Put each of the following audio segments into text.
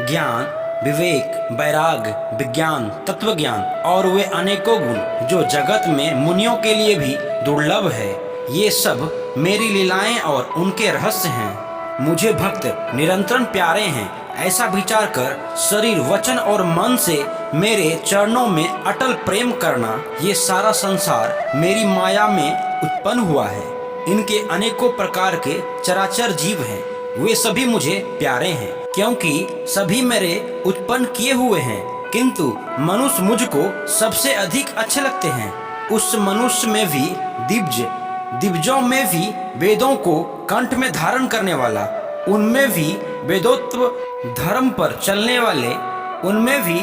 ज्ञान, विवेक, वैराग्य, विज्ञान, तत्व ज्ञान और वे अनेकों गुण जो जगत में मुनियों के लिए भी दुर्लभ है, ये सब मेरी लीलाएं और उनके रहस्य हैं। मुझे भक्त निरंतर प्यारे हैं, ऐसा विचार कर शरीर, वचन और मन से मेरे चरणों में अटल प्रेम करना, ये सारा संसार मेरी माया में उत्पन्न हुआ है। इनके अनेकों प्रकार के चराचर जीव हैं, वे सभी मुझे प्यारे हैं, क्योंकि सभी मेरे उत्पन्न किए हुए हैं। किंतु मनुष्य मुझको सबसे अधिक अच्छे लगते हैं। उस मनुष्य में भी दिव्यों में भी वेदों को कंठ में धारण करने वाला, उनमें भी वेदोत्व धर्म पर चलने वाले, उनमें भी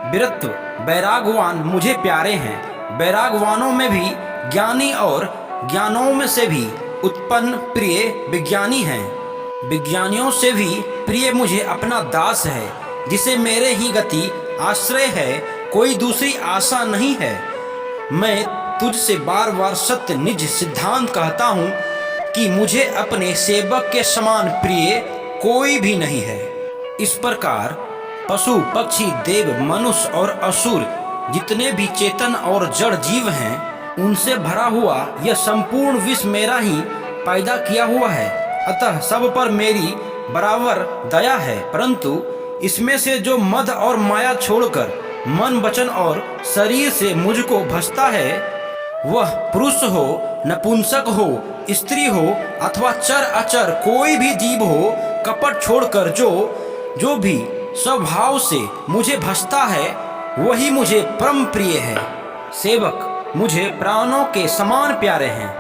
वीरत्व वैरागवान मुझे प्यारे हैं। वैरागवानों में भी ज्ञानी और ज्ञानों में से भी उत्पन्न प्रिय विज्ञानी हैं। विज्ञानियों से भी प्रिय मुझे अपना दास है, जिसे मेरे ही गति आश्रय है, कोई दूसरी आशा नहीं है। मैं तुझसे बार बार सत्य निज सिद्धांत कहता हूँ कि मुझे अपने सेवक के समान प्रिय कोई भी नहीं है। इस प्रकार पशु, पक्षी, देव, मनुष्य और असुर जितने भी चेतन और जड़ जीव हैं, उनसे भरा हुआ यह संपूर्ण विश्व मेरा ही पैदा किया हुआ है। अतः सब पर मेरी बराबर दया है, परंतु इसमें से जो मद और माया छोड़कर मन, वचन और शरीर से मुझको भजता है, वह पुरुष हो, नपुंसक हो, स्त्री हो अथवा चर अचर कोई भी जीव हो, कपट छोड़कर जो भी स्वभाव से मुझे भजता है, वही मुझे परम प्रिय है। सेवक मुझे प्राणों के समान प्यारे हैं।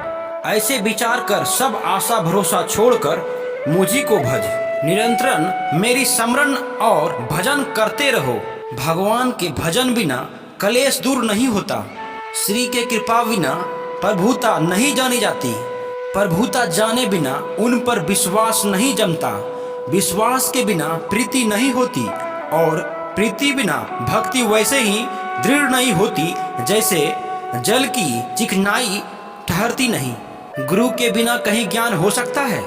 ऐसे विचार कर सब आशा भरोसा छोड़कर मुझी को भज। निरंतर मेरी स्मरण और भजन करते रहो। भगवान के भजन बिना कलेश दूर नहीं होता। श्री के कृपा बिना प्रभुता नहीं जानी जाती। प्रभुता जाने बिना उन पर विश्वास नहीं जमता। विश्वास के बिना प्रीति नहीं होती और प्रीति बिना भक्ति वैसे ही दृढ़ नहीं होती जैसे जल की चिकनाई ठहरती नहीं। गुरु के बिना कहीं ज्ञान हो सकता है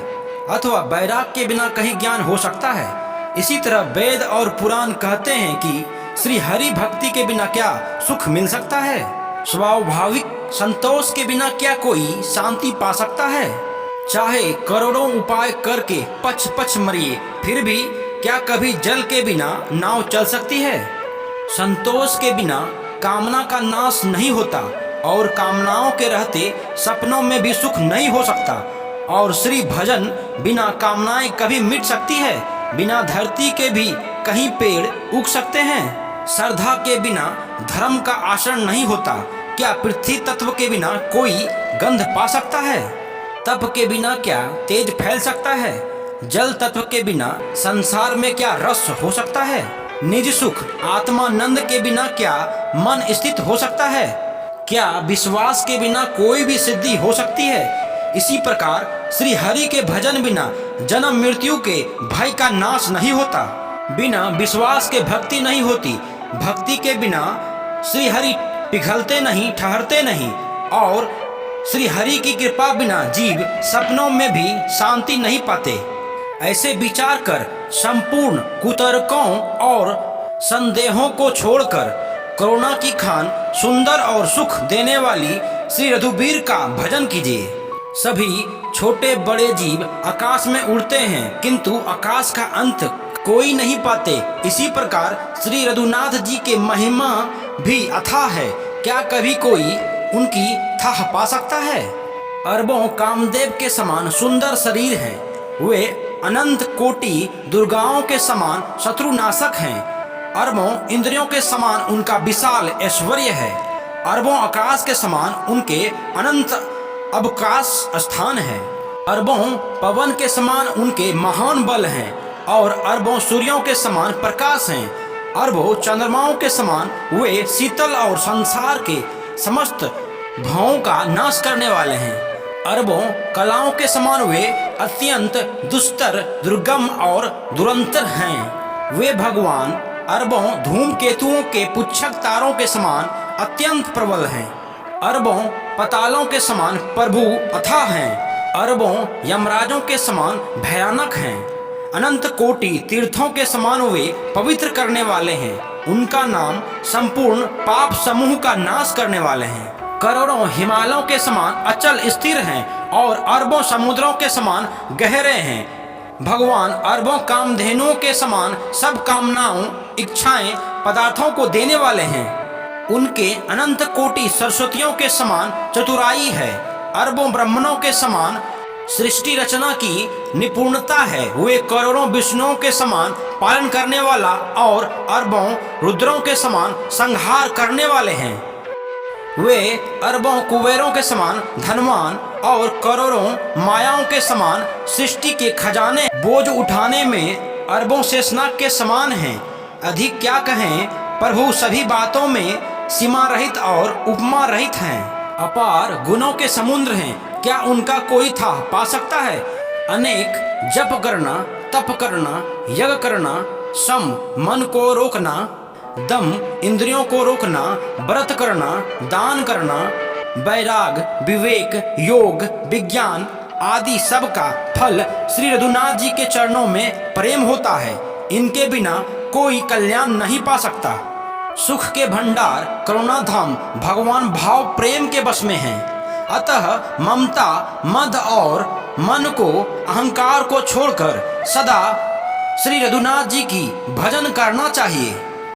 अथवा वैराग के बिना कहीं ज्ञान हो सकता है। इसी तरह वेद और पुराण कहते हैं कि श्री हरि भक्ति के बिना क्या सुख मिल सकता है। स्वाभाविक संतोष के बिना क्या कोई शांति पा सकता है। चाहे करोड़ों उपाय करके पच पच मरिए, फिर भी क्या कभी जल के बिना नाव चल सकती है। संतोष के बिना कामना का नाश नहीं होता और कामनाओं के रहते सपनों में भी सुख नहीं हो सकता। और श्री भजन बिना कामनाएं कभी मिट सकती है। बिना धरती के भी कहीं पेड़ उग सकते हैं। श्रद्धा के बिना धर्म का आचरण नहीं होता। क्या पृथ्वी तत्व के बिना कोई गंध पा सकता है। तप के बिना क्या तेज फैल सकता है। जल तत्व के बिना संसार में क्या रस हो सकता है। निज सुख आत्मानंद के बिना क्या मन स्थित हो सकता है। क्या विश्वास के बिना कोई भी सिद्धि हो सकती है। इसी प्रकार श्री हरि के भजन बिना जन्म मृत्यु के भय का नाश नहीं होता। बिना विश्वास के भक्ति नहीं होती। भक्ति के बिना श्री हरि पिघलते नहीं, ठहरते नहीं। और श्री हरि की कृपा बिना जीव सपनों में भी शांति नहीं पाते। ऐसे विचार कर संपूर्ण कुतर्कों और संदेहों को छोड़कर करुणा की खान सुंदर और सुख देने वाली श्री रघुवीर का भजन कीजिए। सभी छोटे बड़े जीव आकाश में उड़ते हैं, किंतु आकाश का अंत कोई नहीं पाते। इसी प्रकार श्री रघुनाथ जी के महिमा भी अथाह है। क्या कभी कोई उनकी थाह पा सकता है। अरबों कामदेव के समान सुंदर शरीर है। वे अनंत कोटि दुर्गाओं के समान शत्रुनाशक हैं। अरबों इंद्रियों के समान उनका विशाल ऐश्वर्य है। अरबों आकाश के समान उनके अनंत अवकाश स्थान है। अरबों पवन के समान उनके महान बल हैं और अरबों सूर्यों के समान प्रकाश हैं। अरबों चंद्रमाओं के समान वे शीतल और संसार के समस्त भावों का नाश करने वाले हैं। अरबों कलाओं के समान वे अत्यंत दुस्तर, दुर्गम और दुरंतर हैं। वे भगवान अरबों धूमकेतुओं के पुच्छक तारों के समान अत्यंत प्रबल हैं। अरबों पतालों के समान प्रभु अथाह हैं। अरबों यमराजों के समान भयानक हैं। अनंत कोटि तीर्थों के समान वे पवित्र करने वाले हैं। उनका नाम संपूर्ण पाप समूह का नाश करने वाले हैं। करोड़ों हिमालयों के समान अचल स्थिर हैं और अरबों समुद्रों के समान गहरे हैं। भगवान अरबों कामधेनुओं के समान सब कामनाओं इच्छाएं पदार्थों को देने वाले हैं। उनके अनंत कोटि सरस्वतियों के समान चतुराई है। अरबों ब्राह्मणों के समान सृष्टि रचना की निपुणता है। वे करोड़ों विष्णुओं के समान पालन करने वाला और अरबों रुद्रों के समान संहार करने वाले हैं। वे अरबों कुबेरों के समान धनवान और करोड़ों मायाओं के समान सृष्टि के खजाने बोझ उठाने में अरबों शेषनाग के समान हैं। अधिक क्या कहें, प्रभु सभी बातों में सीमा रहित और उपमा रहित हैं। अपार गुणों के समुद्र हैं, क्या उनका कोई था पा सकता है। अनेक जप करना, तप करना, यज्ञ करना, सम मन को रोकना, दम इंद्रियों को रोकना, व्रत करना, दान करना, वैराग, विवेक, योग, विज्ञान आदि सब का फल श्री रघुनाथ जी के चरणों में प्रेम होता है। इनके बिना कोई कल्याण नहीं पा सकता। सुख के भंडार करुणा धाम भगवान भाव प्रेम के बस में हैं। अतः ममता, मद और मन को, अहंकार को छोड़कर सदा श्री रघुनाथ जी की भजन करना चाहिए।